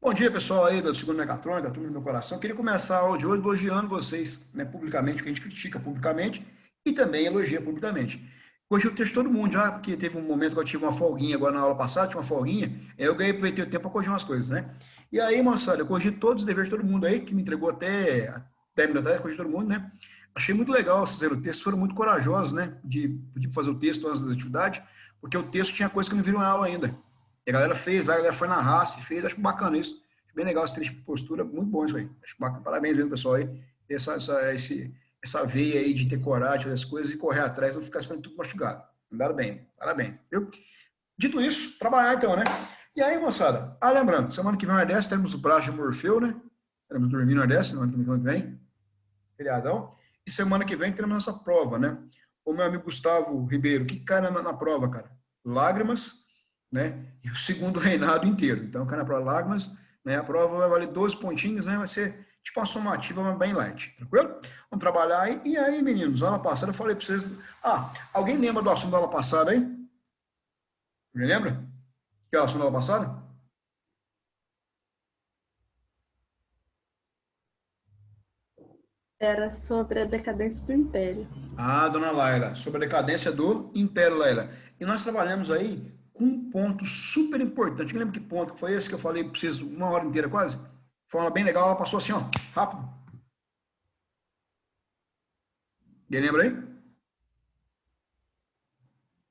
Bom dia, pessoal aí do Segundo Mecatrônica, da Turma do Meu Coração. Queria começar a aula de hoje elogiando vocês, né, publicamente, porque a gente critica publicamente e também elogia publicamente. Hoje eu texto todo mundo já, porque teve um momento que eu tive uma folguinha agora na aula passada, tinha uma folguinha, aí eu ganhei, aproveitei o tempo para corrigir umas coisas, né? E aí, moçada, eu corrigi todos os deveres de todo mundo aí, que me entregou até 10 minutos atrás, corrigi todo mundo, né? Achei muito legal vocês fizeram o texto, foram muito corajosos, né, de fazer o texto antes da atividade, porque o texto tinha coisa que não viram na aula ainda. E a galera fez, a galera foi na raça e fez, acho bacana isso. Acho bem legal esse trecho de postura, muito bom isso aí. Acho bacana, parabéns mesmo, pessoal, aí, ter essa veia aí de ter coragem, fazer as coisas e correr atrás, não ficar esperando tudo mastigado. Andaram bem, parabéns, viu? Dito isso, trabalhar então, né? E aí, moçada, lembrando, semana que vem é dessa, temos o prazo de Morfeu, né? Teremos dormir no Nordeste, semana que vem, feriadão. E semana que vem teremos nossa prova, né? O meu amigo Gustavo Ribeiro, o que cai na prova, cara? Lágrimas, né? E o segundo reinado inteiro. Então, cai na prova lágrimas, né? A prova vai valer 12 pontinhos, né? Vai ser tipo uma somativa, mas bem light, tranquilo? Vamos trabalhar aí. E aí, meninos, aula passada eu falei para vocês... alguém lembra do assunto da aula passada aí? Alguém lembra? Que é o assunto da aula passada? Era sobre a decadência do Império. Dona Laila, sobre a decadência do Império, Laila. E nós trabalhamos aí com um ponto super importante. Lembra que ponto que foi esse que eu falei para vocês uma hora inteira quase? Foi uma bem legal, ela passou assim, ó, rápido. Ninguém lembra aí?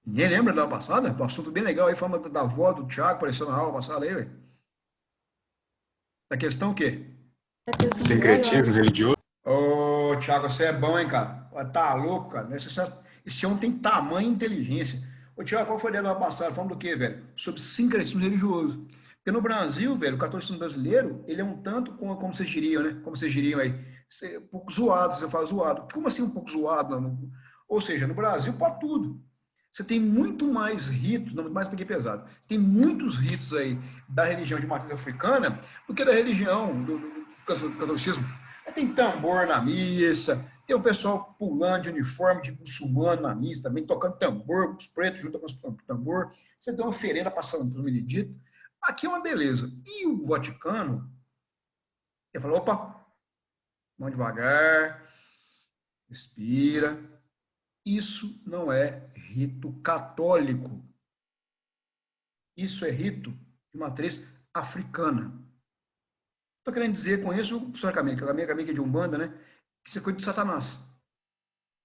Ninguém lembra da aula passada? Do assunto bem legal aí, falando da avó do Thiago, apareceu na aula passada aí, velho. Da questão o quê? A questão dos Sincretismo valores. religioso. Ô, Thiago, você é bom, hein, cara? Tá louco, cara? Esse homem tem tamanho e inteligência. Ô, Thiago, qual foi a ideia da passada? Falando do quê, velho? Sobre sincretismo religioso. Porque no Brasil, velho, o catolicismo brasileiro, ele é um tanto como vocês diriam, né? Como vocês diriam aí. Um pouco zoado, você fala zoado. Como assim um pouco zoado? Ou seja, no Brasil, pode tudo. Você tem muito mais ritos, não, muito mais porque é pesado. Tem muitos ritos aí da religião de matriz africana do que da religião do catolicismo. Tem tambor na missa, tem o pessoal pulando de uniforme de muçulmano na missa também, tocando tambor, os pretos junto com os tambor. Você tem uma oferenda passando pelo Benedito. Aqui é uma beleza. E o Vaticano, ele falou, opa, vamos devagar, respira. Isso não é rito católico. Isso é rito de matriz africana. Estou querendo dizer com isso, professor Camille, que a minha Camille é de Umbanda, né? Que isso é coisa de Satanás.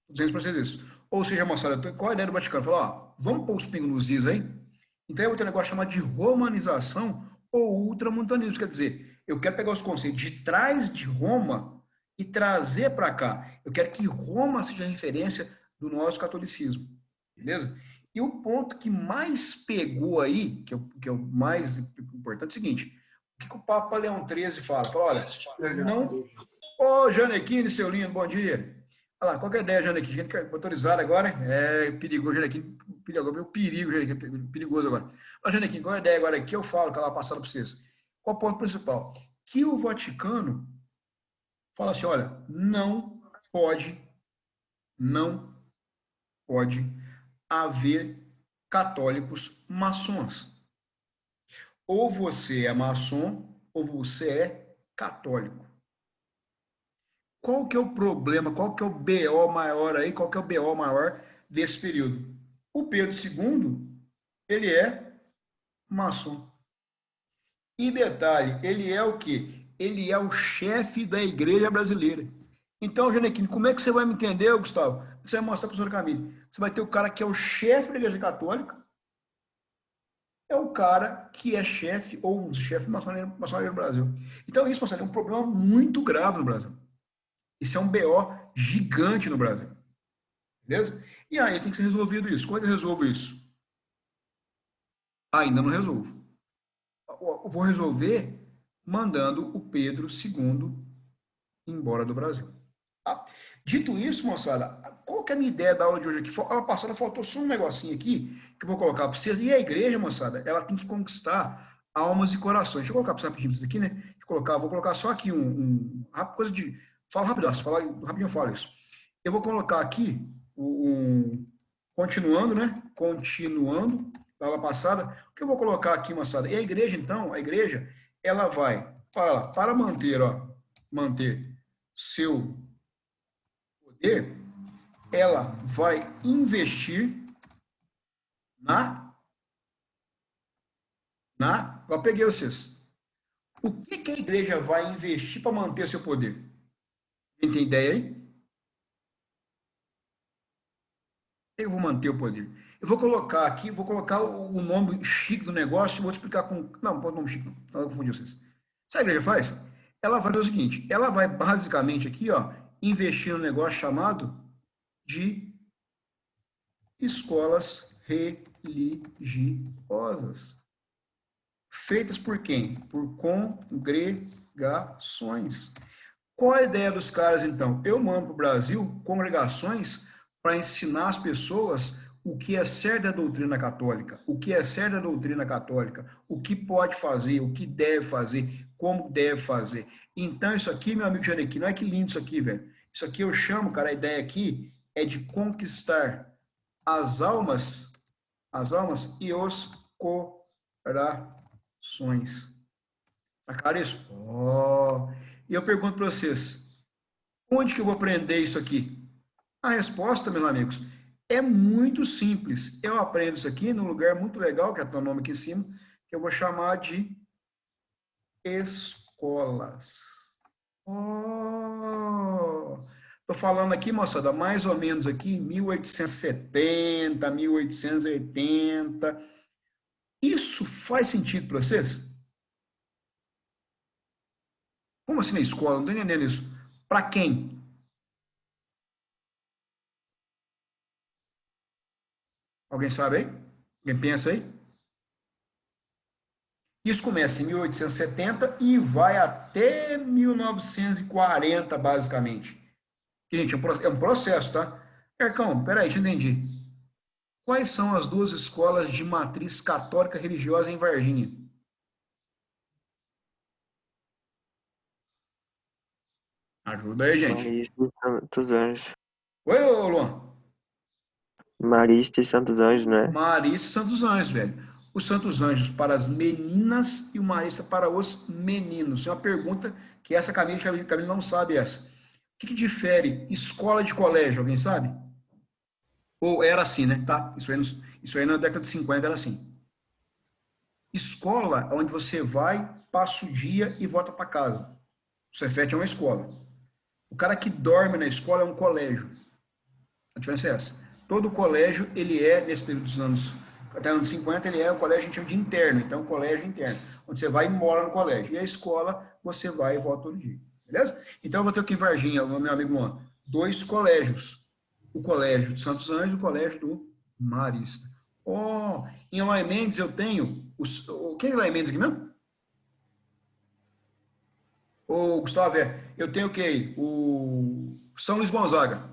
Estou dizendo para vocês isso. Ou seja, moçada, qual a ideia do Vaticano? Falar, vamos pôr os pingos nos is aí? Então, eu vou ter um negócio chamado de romanização ou ultramontanismo. Quer dizer, eu quero pegar os conceitos de trás de Roma e trazer para cá. Eu quero que Roma seja referência do nosso catolicismo. Beleza? E o ponto que mais pegou aí, que é o mais importante, é o seguinte: o que o Papa Leão XIII fala? Fala, olha, não... Ô, Janequine, seu lindo, bom dia. Olha lá, qual que é a ideia, Janequine? A gente motorizado agora, é perigoso, Janequine, perigo, Janequine, perigoso agora. Ô, Janequine, qual é a ideia agora que eu falo, que ela passada para vocês? Qual o ponto principal? Que o Vaticano fala assim, olha, não pode haver católicos maçons. Ou você é maçom, ou você é católico. Qual que é o problema, qual que é o BO maior aí, qual que é o BO maior desse período? O Pedro II, ele é maçom. E detalhe, ele é o quê? Ele é o chefe da igreja brasileira. Então, Janequine, como é que você vai me entender, Gustavo? Você vai mostrar para o professor Camille. Você vai ter o cara que é o chefe da igreja católica, é o cara que é chefe ou um dos chefes maçonaria no Brasil. Então, isso, é um problema muito grave no Brasil. Isso é um BO gigante no Brasil. Beleza? E aí tem que ser resolvido isso. Como é que eu resolvo isso? Ainda não resolvo. Eu vou resolver mandando o Pedro II embora do Brasil. Tá? Dito isso, moçada, qual que é a minha ideia da aula de hoje aqui? A aula passada faltou só um negocinho aqui que eu vou colocar para vocês. E a igreja, moçada, ela tem que conquistar almas e corações. Deixa eu colocar para vocês rapidinho isso aqui, né? Vou colocar só aqui coisa de... Fala rápido, rapidinho eu falo isso. Eu vou colocar aqui, continuando, né? Continuando da aula passada. O que eu vou colocar aqui, moçada? E a igreja, então, ela vai, olha lá, para manter, ó, manter seu poder, ela vai investir eu peguei vocês. O que a igreja vai investir para manter seu poder? Quem tem ideia aí? Eu vou manter o poder. Eu vou colocar aqui, vou colocar o nome chique do negócio, vou te explicar com. Não, não pode nome chique, não. Eu confundi vocês. Sabe o que a igreja faz? Ela vai fazer o seguinte: ela vai basicamente aqui, ó, investir no negócio chamado de escolas religiosas. Feitas por quem? Por congregações. Qual a ideia dos caras, então? Eu mando para o Brasil congregações para ensinar as pessoas o que é certo da doutrina católica, o que é certo da doutrina católica, o que pode fazer, o que deve fazer, como deve fazer. Então, isso aqui, meu amigo Jarequi, não é que lindo isso aqui, velho. Isso aqui eu chamo, cara, a ideia aqui é de conquistar as almas e os corações. Sacaram isso? Oh. E eu pergunto para vocês, onde que eu vou aprender isso aqui? A resposta, meus amigos, é muito simples. Eu aprendo isso aqui num lugar muito legal, que é o nome aqui em cima, que eu vou chamar de escolas. Oh! Estou falando aqui, moçada, mais ou menos aqui, 1870, 1880. Isso faz sentido para vocês? Como assim na escola? Não estou entendendo isso. Para quem? Alguém sabe aí? Alguém pensa aí? Isso começa em 1870 e vai até 1940, basicamente. E, gente, é um processo, tá? Ercão, peraí, deixa eu entendi. Quais são as duas escolas de matriz católica religiosa em Varginha? Ajuda aí, gente. Marista e Santos Anjos. Oi, ô Luan. Marista e Santos Anjos, né? Marista e Santos Anjos, velho. Os Santos Anjos para as meninas e o Marista para os meninos. É uma pergunta que essa Camila não sabe essa. O que difere escola de colégio? Alguém sabe? Ou era assim, né? Tá? Isso aí na década de 50 era assim. Escola é onde você vai, passa o dia e volta para casa. O Cefet é uma escola. O cara que dorme na escola é um colégio. A diferença é essa. Todo colégio, ele é, nesse período dos anos, até anos 50, ele é um colégio, a gente chama de interno. Então, colégio interno. Onde você vai e mora no colégio. E a escola, você vai e volta todo dia. Beleza? Então, eu vou ter aqui em Varginha, o meu amigo Luan, 2 colégios. O colégio de Santos Anjos e o colégio do Marista. Oh, em Eloy Mendes eu tenho... Quem é Eloy Mendes aqui mesmo? Ô, Gustavo, eu tenho o quê? O São Luís Gonzaga.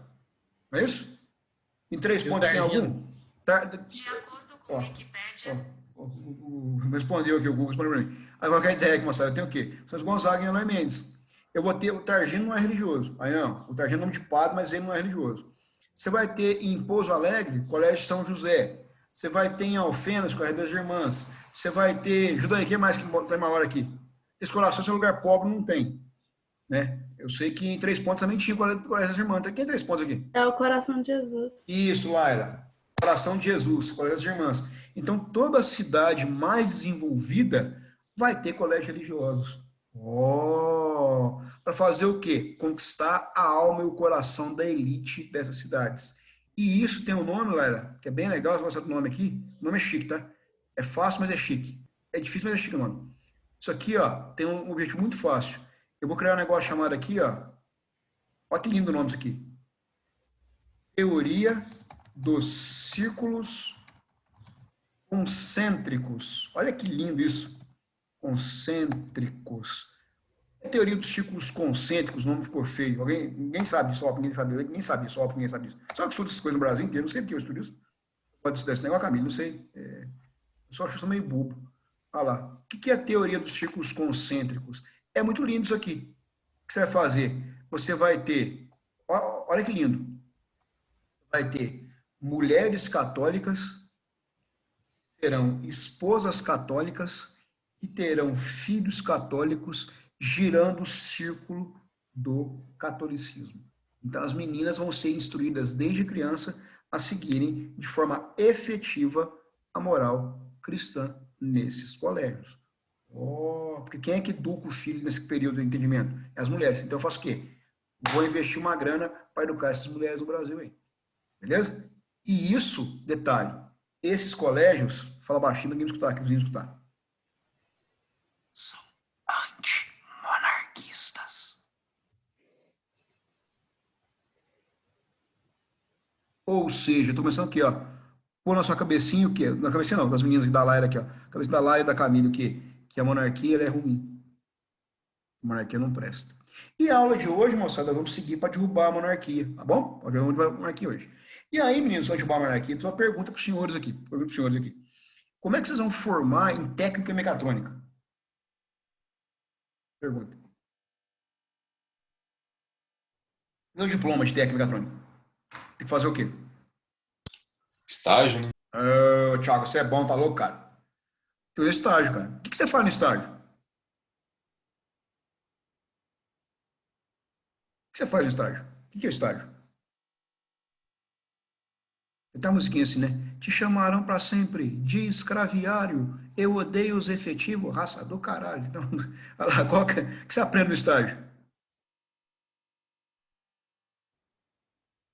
Não é isso? Em 3 pontos tem algum? De acordo com a Wikipédia. Respondeu aqui o Google. Respondeu para mim. Aí qualquer ideia que mostrava, eu tenho o quê? São Luís Gonzaga e Eloy Mendes. Eu vou ter, o Targino não é religioso. Aí não, o Targino é nome de padre, mas ele não é religioso. Você vai ter em Pouso Alegre, Colégio São José. Você vai ter em Alfenas, Colégio das Irmãs. Você vai ter, ajuda aí, quem mais que tem uma hora aqui? Esse coração, seu lugar pobre, não tem. Né? Eu sei que em 3 pontos também tinha o Colégio das Irmãs. Quem é 3 pontos aqui? É o coração de Jesus. Isso, Laila. Coração de Jesus, Colégio das Irmãs. Então, toda cidade mais desenvolvida vai ter colégios religiosos. Oh, para fazer o quê? Conquistar a alma e o coração da elite dessas cidades. E isso tem um nome, Laila, que é bem legal. Você mostrar o nome aqui. O nome é chique, tá? É fácil, mas é chique. É difícil, mas é chique o nome. Isso aqui, ó, tem um objetivo muito fácil. Eu vou criar um negócio chamado aqui, ó. Olha que lindo o nome disso aqui. Teoria dos círculos concêntricos. Olha que lindo isso. Concêntricos. A teoria dos círculos concêntricos, o nome ficou feio. Ninguém sabe disso, ninguém sabe disso. Só que estudo essas coisas no Brasil inteiro, não sei porque eu estudo isso. Pode estudar esse negócio, Camilo, não sei. Eu só acho isso meio bobo. Olha lá. O que é a teoria dos círculos concêntricos? É muito lindo isso aqui. O que você vai fazer? Você vai ter, olha que lindo. Vai ter mulheres católicas, serão esposas católicas e terão filhos católicos girando o círculo do catolicismo. Então, as meninas vão ser instruídas desde criança a seguirem de forma efetiva a moral cristã nesses colégios. Porque quem é que educa o filho nesse período de entendimento? É as mulheres. Então, eu faço o quê? Vou investir uma grana para educar essas mulheres no Brasil aí. Beleza? E isso, detalhe, esses colégios, fala baixinho, ninguém escutar, que vizinho escutar, são antimonarquistas. Ou seja, eu tô começando aqui, ó, pôr na sua cabecinha o quê? Na cabecinha não, das meninas da Laira aqui, ó. Cabeça da Laira e da Camila, o quê? Que a monarquia ela é ruim. A monarquia não presta. E a aula de hoje, moçada, vamos seguir para derrubar a monarquia, tá bom? Pode ver onde vai a monarquia hoje. E aí, meninos, para derrubar a monarquia, uma pergunta para os senhores aqui. Como é que vocês vão formar em técnica mecatrônica? Pergunta. Meu diploma de técnica mecatrônica. Tem que fazer o quê? Estágio, né? Thiago, você é bom, tá louco, cara? Tem estágio, cara. O que você faz no estágio? O que você faz no estágio? O que é estágio? Tem uma musiquinha assim, né? Te chamaram pra sempre de escraviário. Eu odeio os efetivos, raça do caralho. Então, olha lá, o que você aprende no estágio?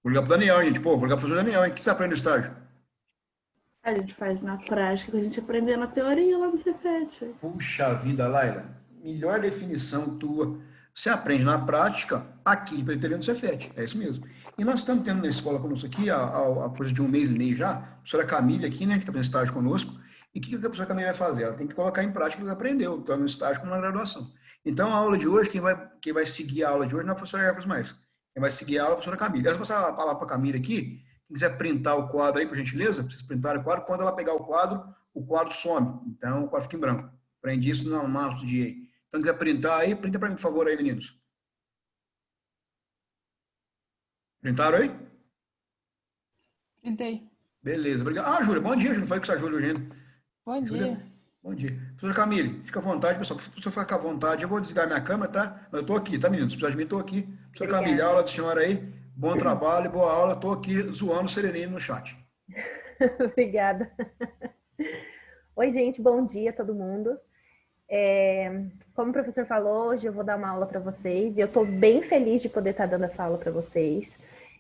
Vou ligar pro Daniel, gente. Pô, vou ligar pro Daniel, hein? O que você aprende no estágio? A gente faz na prática, que a gente aprendeu na teoria lá no Cefet. Puxa vida, Laila. Melhor definição tua. Você aprende na prática aqui, no Cefet. É isso mesmo. E nós estamos tendo na escola conosco aqui, há coisa de um mês e meio já, a professora Camila aqui, né, que está fazendo estágio conosco. E o que a professora Camila vai fazer? Ela tem que colocar em prática o que ela aprendeu, tanto no estágio como na graduação. Então, a aula de hoje, quem vai seguir a aula de hoje não é a professora Hércules mais. Quem vai seguir a aula é a professora Camila. Eu vou passar a palavra para a Camila aqui. Quem quiser printar o quadro aí, por gentileza, vocês printarem o quadro. Quando ela pegar o quadro some. Então, o quadro fica em branco. Prende isso no mouse de aí. Então, quiser printar aí, printa para mim, por favor, aí, meninos. Printaram aí? Printei. Beleza, obrigado. Ah, Júlia, bom dia, Júlia. Não falei com a Júlia hoje ainda. Bom Júlia, dia. bom dia. Professora Camille, fica à vontade, pessoal. Se você ficar à vontade, eu vou desligar minha câmera, tá? Mas eu tô aqui, tá, meninos? Se precisar de mim, tô aqui. Professora Camille, a aula da senhora aí. Bom trabalho, boa aula. Tô aqui zoando o Serenino no chat. Obrigada. Oi, gente, bom dia a todo mundo. Como o professor falou, hoje eu vou dar uma aula para vocês e eu estou bem feliz de poder estar dando essa aula para vocês.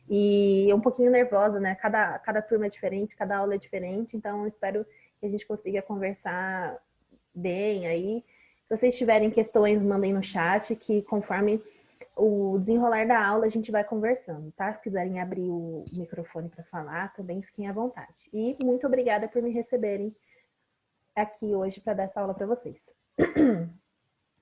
E um pouquinho nervosa, né? Cada turma é diferente, cada aula é diferente, então eu espero que a gente consiga conversar bem aí. Se vocês tiverem questões, mandem no chat, que conforme o desenrolar da aula a gente vai conversando, tá? Se quiserem abrir o microfone para falar, também fiquem à vontade. E muito obrigada por me receberem aqui hoje para dar essa aula para vocês.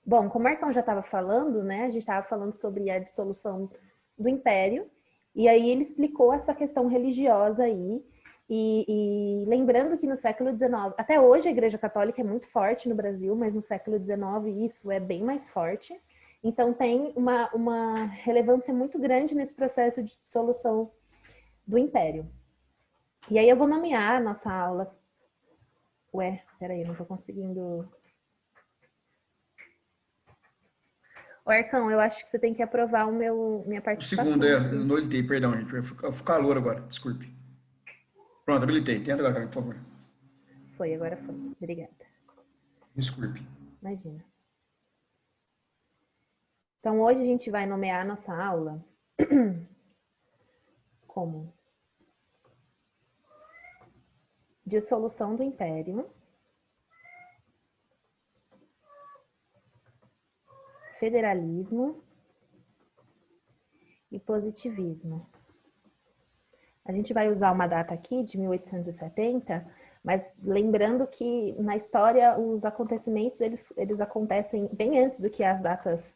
Bom, como o Marcão já estava falando, né? A gente estava falando sobre a dissolução do Império, e aí ele explicou essa questão religiosa aí, e lembrando que no século XIX, até hoje a Igreja Católica é muito forte no Brasil, mas no século XIX isso é bem mais forte. Então tem uma relevância muito grande nesse processo de dissolução do Império. E aí eu vou nomear a nossa aula. Ué, peraí, não estou conseguindo... Ô, Arcão, eu acho que você tem que aprovar minha participação. O segundo, eu não habilitei, perdão, gente. Vai ficar calor agora, desculpe. Pronto, habilitei. Tenta agora, Camila, por favor. Agora foi. Obrigada. Desculpe. Imagina. Então, hoje a gente vai nomear a nossa aula como Dissolução do Império, Federalismo e Positivismo. A gente vai usar uma data aqui de 1870, mas lembrando que na história os acontecimentos eles acontecem bem antes do que as datas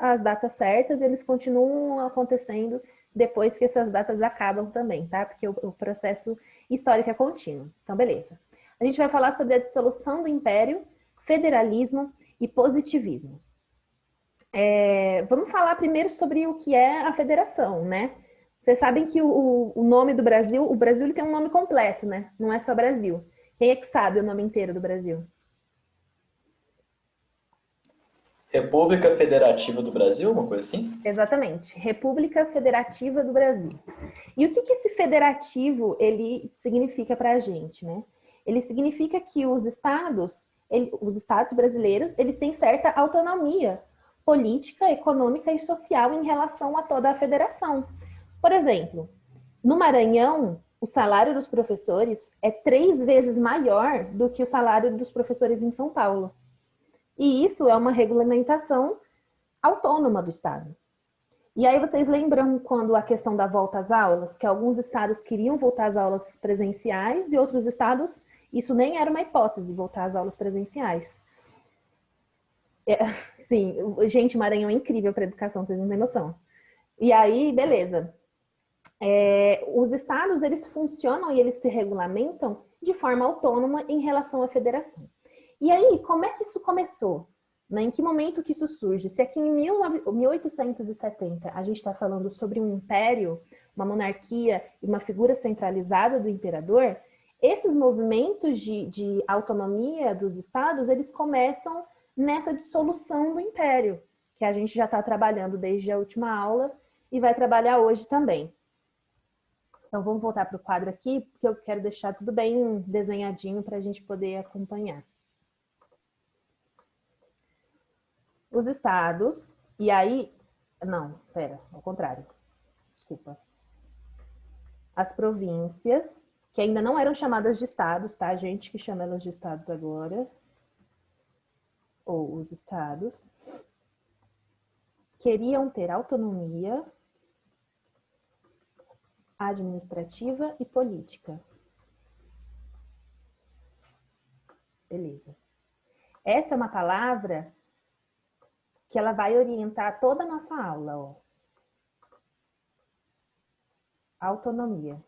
as datas certas, eles continuam acontecendo depois que essas datas acabam também, tá? Porque o processo histórico é contínuo. Então, beleza. A gente vai falar sobre a dissolução do Império, federalismo e positivismo. Vamos falar primeiro sobre o que é a federação, né? Vocês sabem que o nome do Brasil, o Brasil ele tem um nome completo, né? Não é só Brasil. Quem é que sabe o nome inteiro do Brasil? República Federativa do Brasil, uma coisa assim? Exatamente, República Federativa do Brasil. E o que esse federativo ele significa para a gente, né? Ele significa que os estados brasileiros, eles têm certa autonomia política, econômica e social em relação a toda a federação. Por exemplo, no Maranhão, o salário dos professores é 3 vezes maior do que o salário dos professores em São Paulo. E isso é uma regulamentação autônoma do estado. E aí vocês lembram quando a questão da volta às aulas, que alguns estados queriam voltar às aulas presenciais e outros estados, isso nem era uma hipótese, voltar às aulas presenciais. Sim, gente, Maranhão é incrível para educação, vocês não têm noção. E aí, beleza. Os estados, eles funcionam e eles se regulamentam de forma autônoma em relação à federação. E aí, como é que isso começou? Em que momento que isso surge? Se aqui em 1870 a gente está falando sobre um império, uma monarquia e uma figura centralizada do imperador, esses movimentos de autonomia dos estados, eles começam nessa dissolução do império, que a gente já está trabalhando desde a última aula e vai trabalhar hoje também. Então vamos voltar para o quadro aqui, porque eu quero deixar tudo bem desenhadinho para a gente poder acompanhar. Os estados, e aí... Não, pera, ao contrário. Desculpa. As províncias, que ainda não eram chamadas de estados, tá? A gente que chama elas de estados agora. Ou os estados. Queriam ter autonomia administrativa e política. Beleza. Essa é uma palavra que ela vai orientar toda a nossa aula, ó. Autonomia.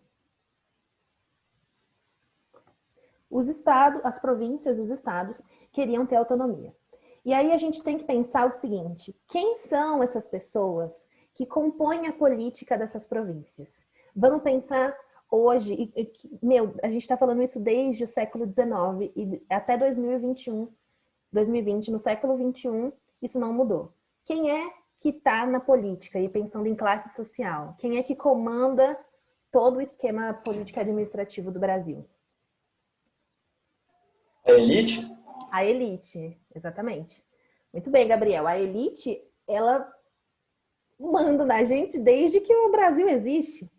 Os estados, as províncias, os estados queriam ter autonomia. E aí a gente tem que pensar o seguinte: quem são essas pessoas que compõem a política dessas províncias? Vamos pensar hoje, a gente está falando isso desde o século XIX e até 2020, no século XXI, isso não mudou. Quem é que está na política e pensando em classe social? Quem é que comanda todo o esquema político administrativo do Brasil? A elite? A elite, exatamente. Muito bem, Gabriel. A elite, ela manda na gente desde que o Brasil existe.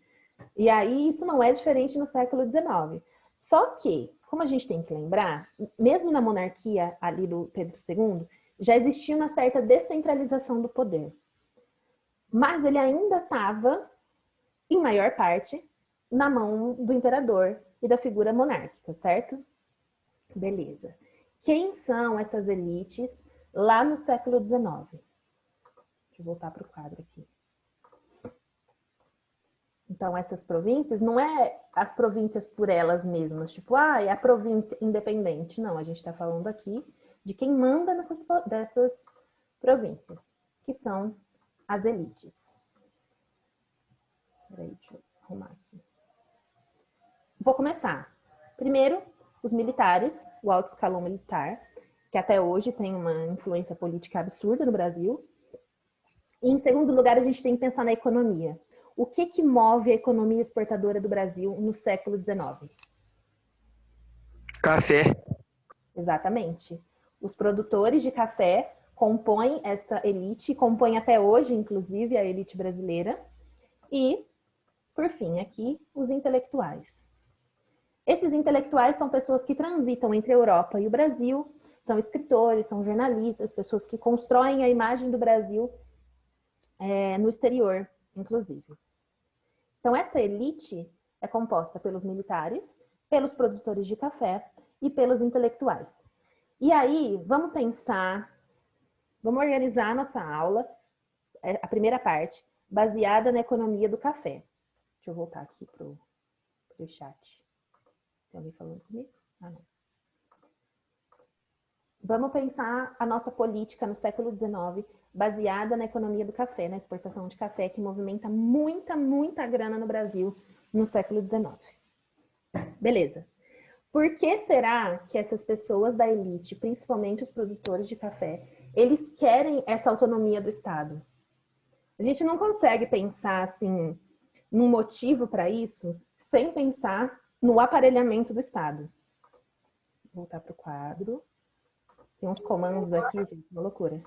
E aí isso não é diferente no século XIX. Só que, como a gente tem que lembrar, mesmo na monarquia ali do Pedro II, já existia uma certa descentralização do poder. Mas ele ainda estava, em maior parte, na mão do imperador e da figura monárquica, certo? Beleza. Quem são essas elites lá no século XIX? Deixa eu voltar para o quadro aqui. Então, essas províncias, não é as províncias por elas mesmas, tipo, é a província independente. Não, a gente está falando aqui de quem manda dessas províncias, que são as elites. Peraí, deixa eu arrumar aqui. Vou começar. Primeiro, os militares, o alto escalão militar, que até hoje tem uma influência política absurda no Brasil. E, em segundo lugar, a gente tem que pensar na economia. O que move a economia exportadora do Brasil no século XIX? Café. Exatamente. Os produtores de café compõem essa elite, compõem até hoje, inclusive, a elite brasileira. E, por fim, aqui, os intelectuais. Esses intelectuais são pessoas que transitam entre a Europa e o Brasil, são escritores, são jornalistas, pessoas que constroem a imagem do Brasil no exterior, inclusive. Então, essa elite é composta pelos militares, pelos produtores de café e pelos intelectuais. E aí, vamos pensar, vamos organizar a nossa aula, a primeira parte, baseada na economia do café. Deixa eu voltar aqui pro chat. Tem alguém falando comigo? Ah, não. Vamos pensar a nossa política no século XIX, baseada na economia do café, na exportação de café, que movimenta muita grana no Brasil no século XIX. Beleza. Por que será que essas pessoas da elite, principalmente os produtores de café, eles querem essa autonomia do Estado? A gente não consegue pensar assim num motivo para isso sem pensar no aparelhamento do Estado. Vou voltar para o quadro. Tem uns comandos aqui, gente, uma loucura.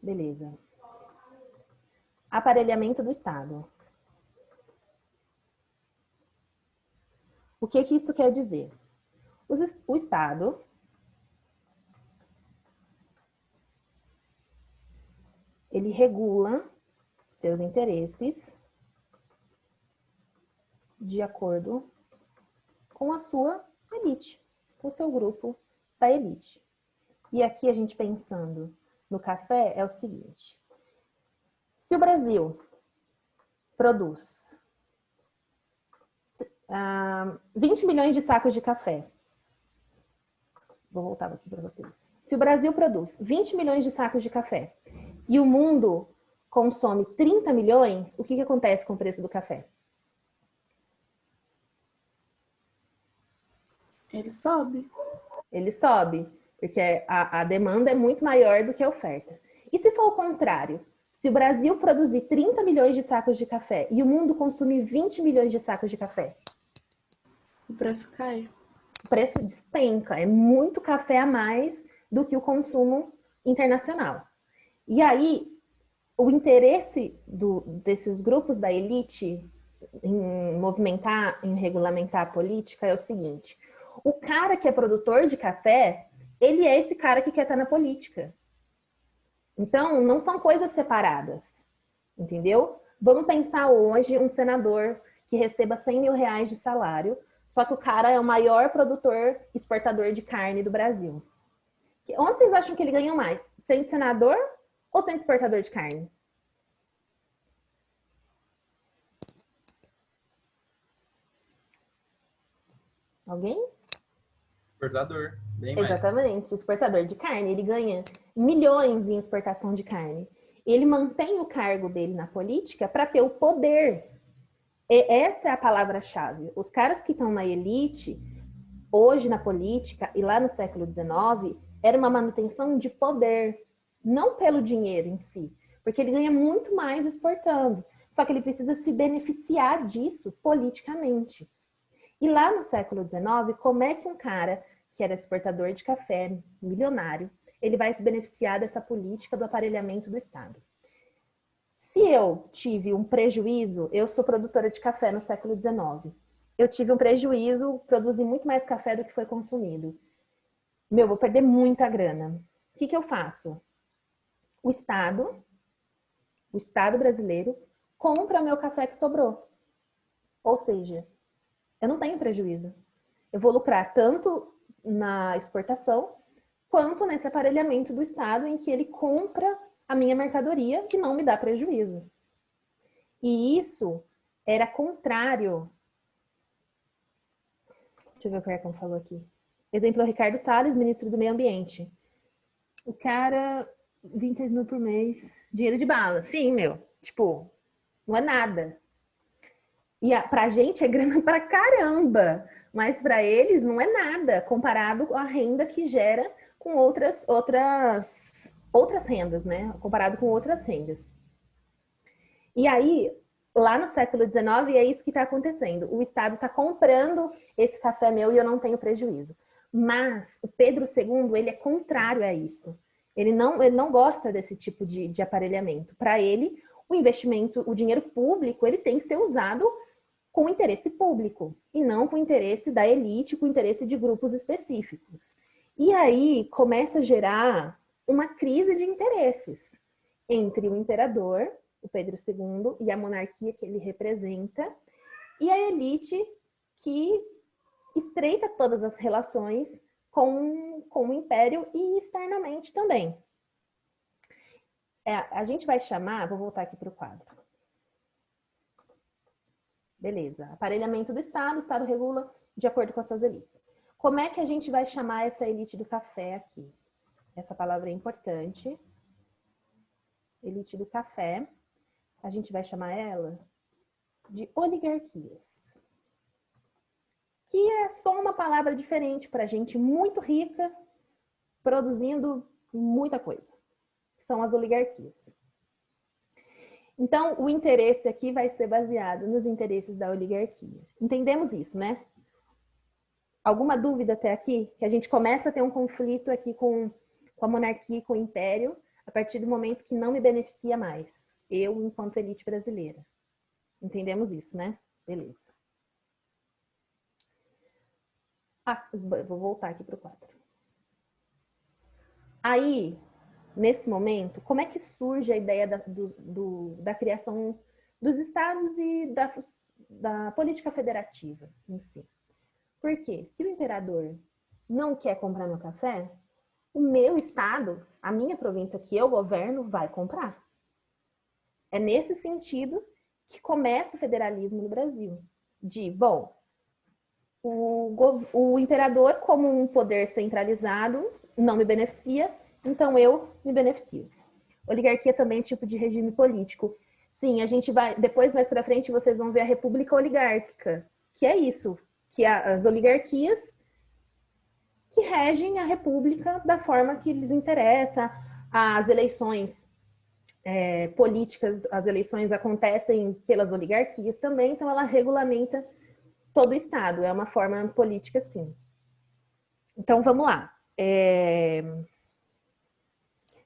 Beleza. Aparelhamento do Estado. O que que isso quer dizer? O Estado ele regula seus interesses de acordo com a sua elite, com o seu grupo da elite. E aqui a gente pensando no café é o seguinte: se o Brasil produz 20 milhões de sacos de café, vou voltar aqui para vocês. Se o Brasil produz 20 milhões de sacos de café e o mundo consome 30 milhões, o que acontece com o preço do café? Ele sobe. Ele sobe, porque a demanda é muito maior do que a oferta. E se for o contrário? Se o Brasil produzir 30 milhões de sacos de café e o mundo consumir 20 milhões de sacos de café? O preço cai. O preço despenca, é muito café a mais do que o consumo internacional. E aí, o interesse desses grupos da elite em movimentar, em regulamentar a política é o seguinte: o cara que é produtor de café, ele é esse cara que quer estar na política. Então, não são coisas separadas, entendeu? Vamos pensar hoje um senador que receba 100 mil reais de salário, só que o cara é o maior produtor exportador de carne do Brasil. Onde vocês acham que ele ganha mais? Sendo senador ou sendo exportador de carne? Alguém? Exportador, bem mais. Exatamente, exportador de carne. Ele ganha milhões em exportação de carne. Ele mantém o cargo dele na política para ter o poder. E essa é a palavra-chave. Os caras que estão na elite, hoje na política e lá no século XIX, era uma manutenção de poder, não pelo dinheiro em si, porque ele ganha muito mais exportando. Só que ele precisa se beneficiar disso politicamente. E lá no século XIX, como é que um cara que era exportador de café, milionário, ele vai se beneficiar dessa política do aparelhamento do Estado? Se eu tive um prejuízo, eu sou produtora de café no século XIX. Eu tive um prejuízo, produzi muito mais café do que foi consumido. Vou perder muita grana. O que eu faço? O Estado brasileiro, compra meu café que sobrou. Ou seja, eu não tenho prejuízo. Eu vou lucrar tanto na exportação, quanto nesse aparelhamento do Estado em que ele compra a minha mercadoria e não me dá prejuízo. E isso era contrário. Deixa eu ver o que o Ercam falou aqui. Exemplo, o Ricardo Salles, ministro do Meio Ambiente. O cara, 26 mil por mês, dinheiro de bala. Sim, tipo, não é nada. E pra gente é grana pra caramba, mas pra eles não é nada comparado à renda que gera com outras rendas, né? Comparado com outras rendas. E aí, lá no século XIX, é isso que está acontecendo. O Estado está comprando esse café meu e eu não tenho prejuízo. Mas o Pedro II, ele é contrário a isso. Ele não gosta desse tipo de aparelhamento. Para ele, o investimento, o dinheiro público, ele tem que ser usado com o interesse público e não com o interesse da elite, com o interesse de grupos específicos. E aí começa a gerar uma crise de interesses entre o imperador, o Pedro II, e a monarquia que ele representa, e a elite que estreita todas as relações com o império e externamente também. A gente vai chamar, vou voltar aqui para o quadro. Beleza, aparelhamento do Estado, o Estado regula de acordo com as suas elites. Como é que a gente vai chamar essa elite do café aqui? Essa palavra é importante. Elite do café. A gente vai chamar ela de oligarquias, que é só uma palavra diferente para gente muito rica, produzindo muita coisa. São as oligarquias. Então, o interesse aqui vai ser baseado nos interesses da oligarquia. Entendemos isso, né? Alguma dúvida até aqui? Que a gente começa a ter um conflito aqui com a monarquia e com o império, a partir do momento que não me beneficia mais. Eu, enquanto elite brasileira. Entendemos isso, né? Beleza. Vou voltar aqui para o quadro. Aí, nesse momento, como é que surge a ideia da criação dos estados e da política federativa em si? Porque se o imperador não quer comprar meu café, o meu estado, a minha província que eu governo, vai comprar. É nesse sentido que começa o federalismo no Brasil. O imperador, como um poder centralizado, não me beneficia, então eu me beneficio. Oligarquia também é um tipo de regime político. Sim, a gente vai, depois mais para frente, vocês vão ver a república oligárquica, que é isso, que as oligarquias que regem a república da forma que lhes interessa. As eleições políticas, as eleições acontecem pelas oligarquias também, então ela regulamenta todo o Estado. É uma forma política, sim. Então, vamos lá.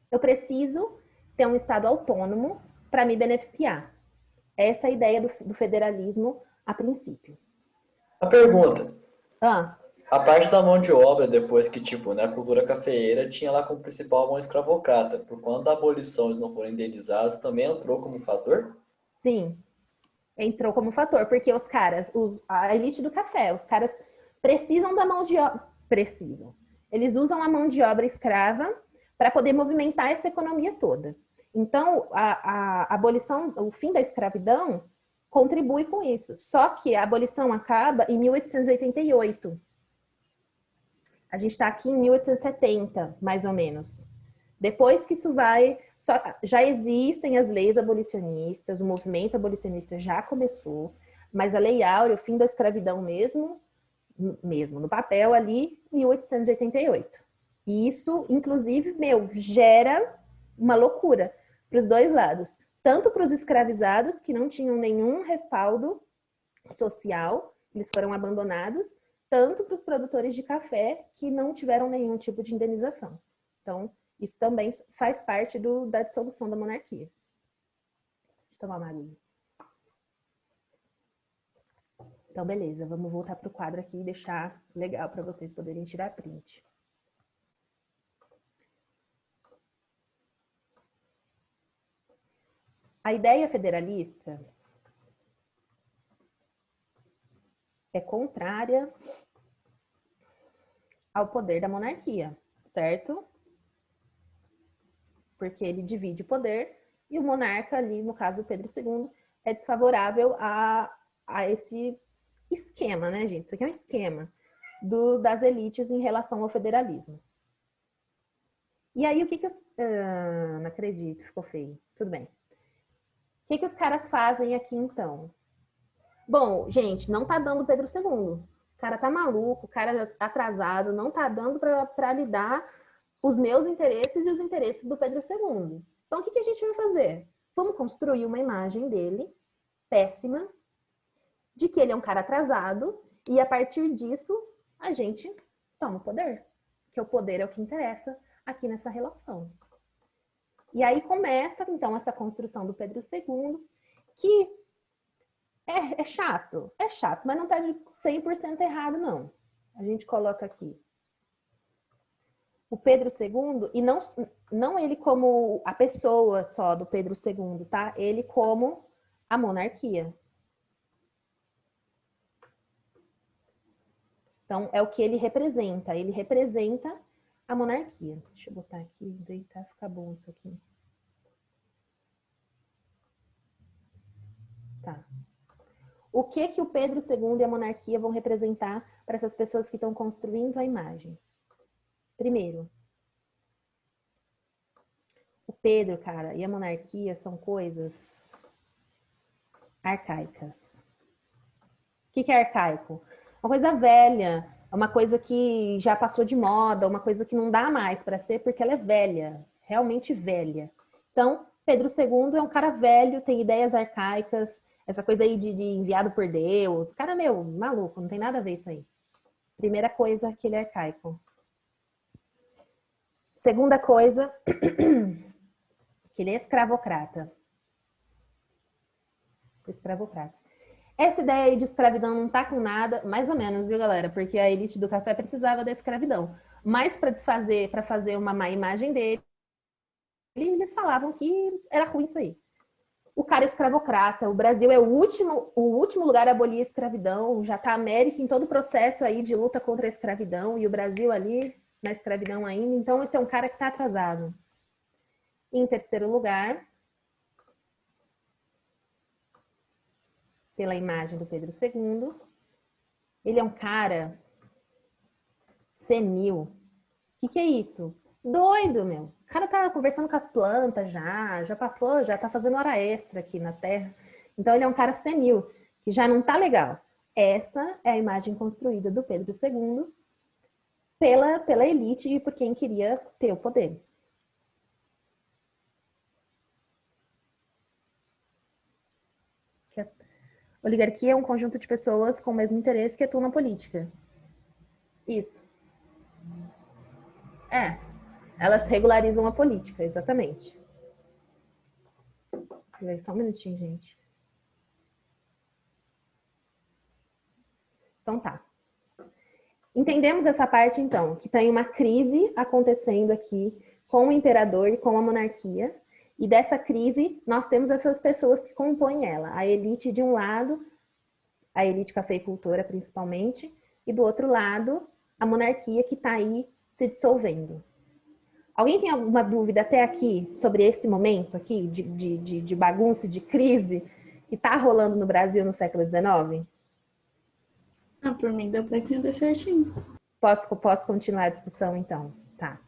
Eu preciso ter um Estado autônomo para me beneficiar. Essa é a ideia do federalismo a princípio. A pergunta. Ah, A parte da mão de obra, depois que, tipo, na cultura cafeeira, tinha lá como principal a mão escravocrata. Por quando da abolição eles não foram indenizados, também entrou como fator? sim, entrou como fator, porque os caras, a elite do café, os caras precisam da mão de obra. Precisam. Eles usam a mão de obra escrava para poder movimentar essa economia toda. Então, a abolição, o fim da escravidão, contribui com isso. Só que a abolição acaba em 1888. A gente está aqui em 1870, mais ou menos. Depois que isso já existem as leis abolicionistas, o movimento abolicionista já começou, mas a Lei Áurea, o fim da escravidão mesmo no papel ali, 1888. E isso, inclusive, gera uma loucura para os dois lados. Tanto para os escravizados, que não tinham nenhum respaldo social, eles foram abandonados, tanto para os produtores de café, que não tiveram nenhum tipo de indenização. Então, isso também faz parte da dissolução da monarquia. Deixa eu tomar uma água. Então, beleza. Vamos voltar para o quadro aqui e deixar legal para vocês poderem tirar print. A ideia federalista é contrária ao poder da monarquia, certo? Porque ele divide o poder e o monarca ali, no caso Pedro II, é desfavorável a esse esquema, né, gente? Isso aqui é um esquema das elites em relação ao federalismo. E aí, o que os... não acredito, ficou feio. Tudo bem. O que os caras fazem aqui, então? Bom, gente, não tá dando Pedro II. O cara tá maluco, o cara tá atrasado, não tá dando para lidar os meus interesses e os interesses do Pedro II. Então, o que a gente vai fazer? Vamos construir uma imagem dele, péssima, de que ele é um cara atrasado, e a partir disso, a gente toma o poder. Porque o poder é o que interessa aqui nessa relação. E aí começa, então, essa construção do Pedro II, que é chato, mas não está de 100% errado, não. A gente coloca aqui o Pedro II, e não ele como a pessoa só do Pedro II, tá? Ele como a monarquia. Então, é o que ele representa. Ele representa a monarquia. Deixa eu botar aqui, deitar, ficar bom isso aqui. Tá. O que o Pedro II e a monarquia vão representar para essas pessoas que estão construindo a imagem? Primeiro, o Pedro, cara, e a monarquia são coisas arcaicas. O que é arcaico? Uma coisa velha, uma coisa que já passou de moda, uma coisa que não dá mais para ser porque ela é velha, realmente velha. Então, Pedro II é um cara velho, tem ideias arcaicas, essa coisa aí de enviado por Deus. Cara, meu, maluco, não tem nada a ver isso aí. Primeira coisa, que ele é arcaico. Segunda coisa, que ele é escravocrata. Escravocrata. Essa ideia aí de escravidão não tá com nada, mais ou menos, viu, galera? Porque a elite do café precisava da escravidão. Mas para fazer uma má imagem dele, eles falavam que era ruim isso aí. O cara é escravocrata, o Brasil é o último lugar a abolir a escravidão, já tá a América em todo o processo aí de luta contra a escravidão, e o Brasil ali na escravidão ainda, então esse é um cara que tá atrasado. Em terceiro lugar, pela imagem do Pedro II, ele é um cara senil. O que é isso? Doido, meu. O cara tá conversando com as plantas já passou, já tá fazendo hora extra aqui na Terra. Então ele é um cara senil, que já não tá legal. Essa é a imagem construída do Pedro II pela elite e por quem queria ter o poder. Oligarquia é um conjunto de pessoas com o mesmo interesse que atuam na política. Isso. Elas regularizam a política, exatamente. Só um minutinho, gente. Então tá. Entendemos essa parte, então, que tem uma crise acontecendo aqui com o imperador e com a monarquia. E dessa crise, nós temos essas pessoas que compõem ela. A elite de um lado, a elite cafeicultora principalmente, e do outro lado, a monarquia que está aí se dissolvendo. Alguém tem alguma dúvida até aqui sobre esse momento aqui de bagunça, de crise que está rolando no Brasil no século XIX? Por mim deu para entender certinho. Posso continuar a discussão, então? Tá.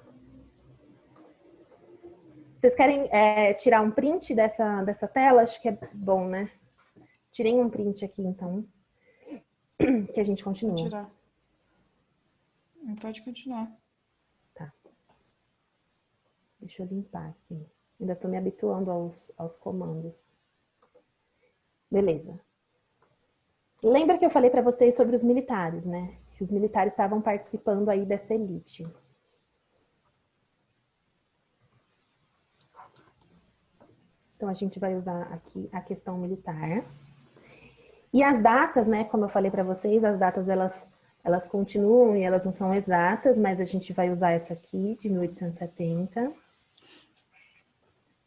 Vocês querem tirar um print dessa tela? Acho que é bom, né? Tirei um print aqui, então, que a gente continua. Vou tirar. Pode continuar. Tá. Deixa eu limpar aqui. Ainda estou me habituando aos comandos. Beleza. Lembra que eu falei para vocês sobre os militares, né? Que os militares estavam participando aí dessa elite. Então, a gente vai usar aqui a questão militar. E as datas, né? Como eu falei para vocês, as datas, elas continuam e elas não são exatas, mas a gente vai usar essa aqui, de 1870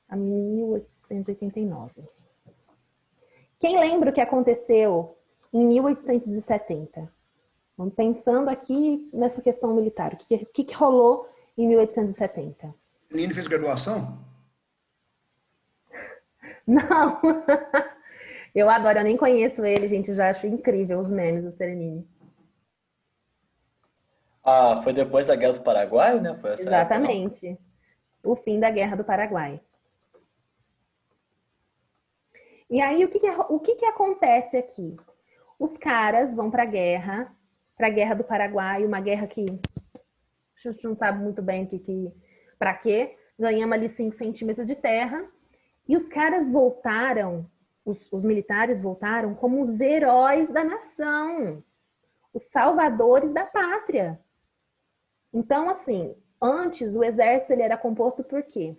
a 1889. Quem lembra o que aconteceu em 1870? Vamos pensando aqui nessa questão militar. O que rolou em 1870? Nini fez graduação? Não! Eu adoro, eu nem conheço ele, gente. Eu já acho incrível os memes do Serenini. Ah, foi depois da Guerra do Paraguai, né? Foi essa Exatamente. Época, o fim da Guerra do Paraguai. E aí, o que acontece aqui? Os caras vão para a Guerra do Paraguai, uma guerra que a gente não sabe muito bem para quê. Ganhamos ali 5 centímetros de terra. E os caras voltaram, os militares voltaram como os heróis da nação, os salvadores da pátria. Então, assim, antes o exército ele era composto por quê?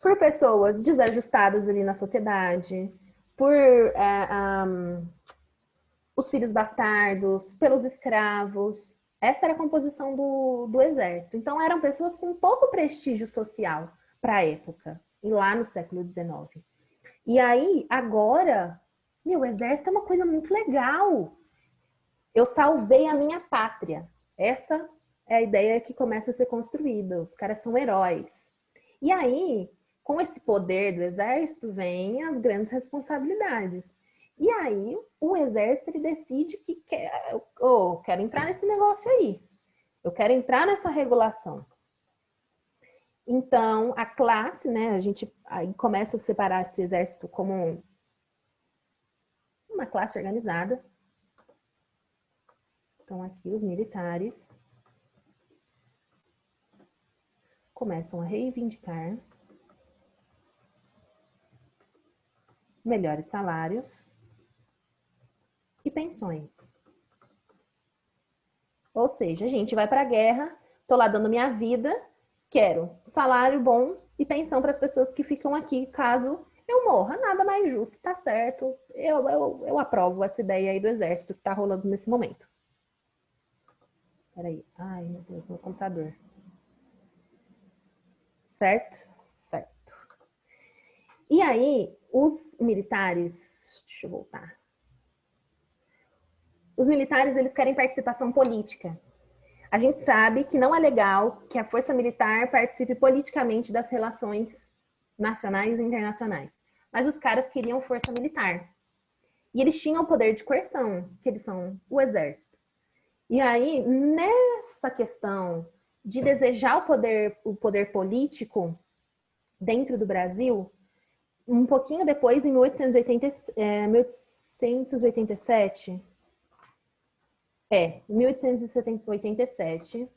Por pessoas desajustadas ali na sociedade, por os filhos bastardos, pelos escravos. Essa era a composição do exército. Então, eram pessoas com pouco prestígio social para a época, e lá no século XIX. E aí, agora, o exército é uma coisa muito legal. Eu salvei a minha pátria. Essa é a ideia que começa a ser construída. Os caras são heróis. E aí, com esse poder do exército, vem as grandes responsabilidades. E aí, o exército ele decide que quero entrar nesse negócio aí. Eu quero entrar nessa regulação. Então, a classe, né, a gente aí começa a separar esse exército como uma classe organizada. Então, aqui os militares começam a reivindicar melhores salários e pensões. Ou seja, a gente vai para a guerra, tô lá dando minha vida, quero salário bom e pensão para as pessoas que ficam aqui caso eu morra. Nada mais justo, tá certo. Eu aprovo essa ideia aí do exército que tá rolando nesse momento. Peraí. Ai, meu Deus, meu computador. Certo? Certo. E aí, os militares... Deixa eu voltar. Os militares, eles querem participação política. A gente sabe que não é legal que a força militar participe politicamente das relações nacionais e internacionais. Mas os caras queriam força militar. E eles tinham poder de coerção, que eles são o exército. E aí, nessa questão de desejar o poder político dentro do Brasil, um pouquinho depois, em 1887, 1887,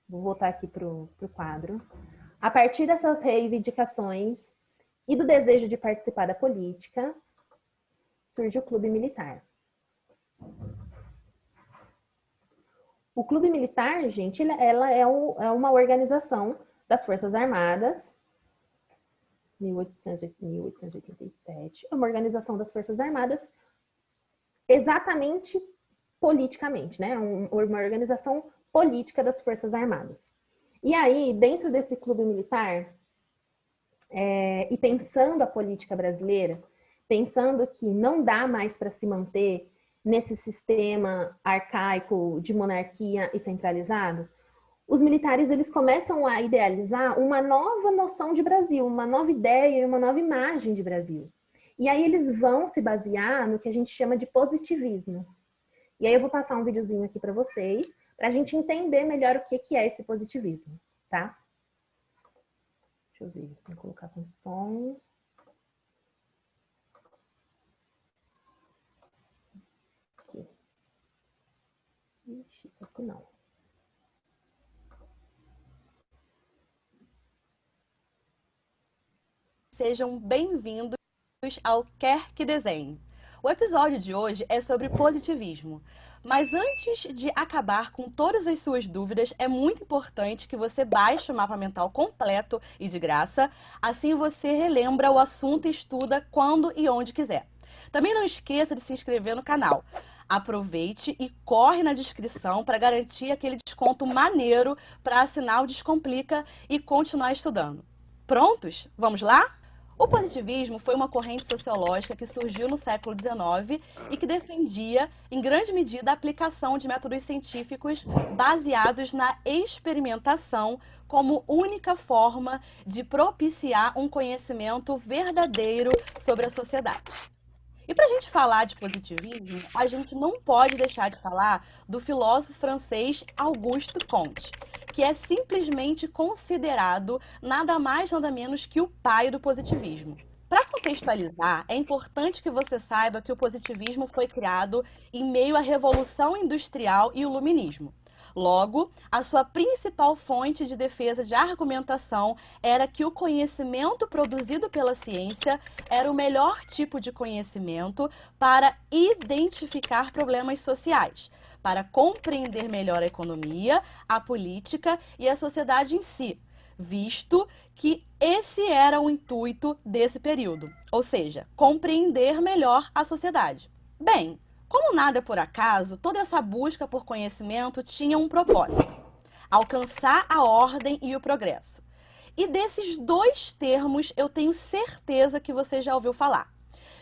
vou voltar aqui para o quadro, a partir dessas reivindicações e do desejo de participar da política, surge o Clube Militar. O Clube Militar, gente, ela é uma organização das Forças Armadas, 1887, é uma organização das Forças Armadas exatamente politicamente, né? Uma organização política das Forças Armadas. E aí, dentro desse clube militar, e pensando a política brasileira, pensando que não dá mais para se manter nesse sistema arcaico de monarquia e centralizado, os militares eles começam a idealizar uma nova noção de Brasil, uma nova ideia e uma nova imagem de Brasil. E aí eles vão se basear no que a gente chama de positivismo. E aí eu vou passar um videozinho aqui para vocês, para a gente entender melhor o que é esse positivismo, tá? Deixa eu ver, vou colocar com som. Aqui. Ixi, isso aqui não. Sejam bem-vindos ao Quer Que Desenhe. O episódio de hoje é sobre positivismo. Mas antes de acabar com todas as suas dúvidas, é muito importante que você baixe o mapa mental completo e de graça. Assim você relembra o assunto e estuda quando e onde quiser. Também não esqueça de se inscrever no canal. Aproveite e corre na descrição para garantir aquele desconto maneiro para assinar o Descomplica e continuar estudando. Prontos? Vamos lá? O positivismo foi uma corrente sociológica que surgiu no século XIX e que defendia, em grande medida, a aplicação de métodos científicos baseados na experimentação como única forma de propiciar um conhecimento verdadeiro sobre a sociedade. E para a gente falar de positivismo, a gente não pode deixar de falar do filósofo francês Auguste Comte, que é simplesmente considerado nada mais nada menos que o pai do positivismo. Para contextualizar, é importante que você saiba que o positivismo foi criado em meio à Revolução Industrial e o Iluminismo. Logo, a sua principal fonte de defesa de argumentação era que o conhecimento produzido pela ciência era o melhor tipo de conhecimento para identificar problemas sociais, para compreender melhor a economia, a política e a sociedade em si, visto que esse era o intuito desse período, ou seja, compreender melhor a sociedade. Bem, como nada é por acaso, toda essa busca por conhecimento tinha um propósito: alcançar a ordem e o progresso. E desses dois termos eu tenho certeza que você já ouviu falar.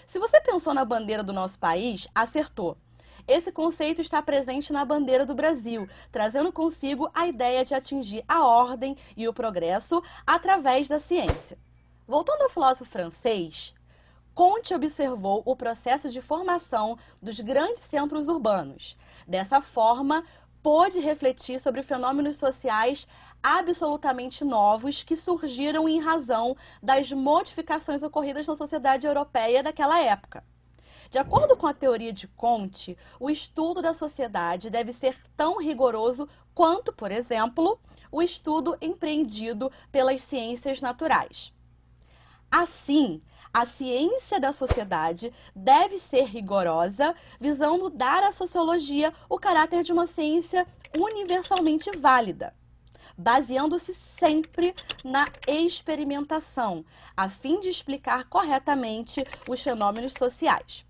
Se você pensou na bandeira do nosso país, acertou. Esse conceito está presente na bandeira do Brasil, trazendo consigo a ideia de atingir a ordem e o progresso através da ciência. Voltando ao filósofo francês, Comte observou o processo de formação dos grandes centros urbanos. Dessa forma, pôde refletir sobre fenômenos sociais absolutamente novos que surgiram em razão das modificações ocorridas na sociedade europeia daquela época. De acordo com a teoria de Comte, o estudo da sociedade deve ser tão rigoroso quanto, por exemplo, o estudo empreendido pelas ciências naturais. Assim, a ciência da sociedade deve ser rigorosa, visando dar à sociologia o caráter de uma ciência universalmente válida, baseando-se sempre na experimentação, a fim de explicar corretamente os fenômenos sociais.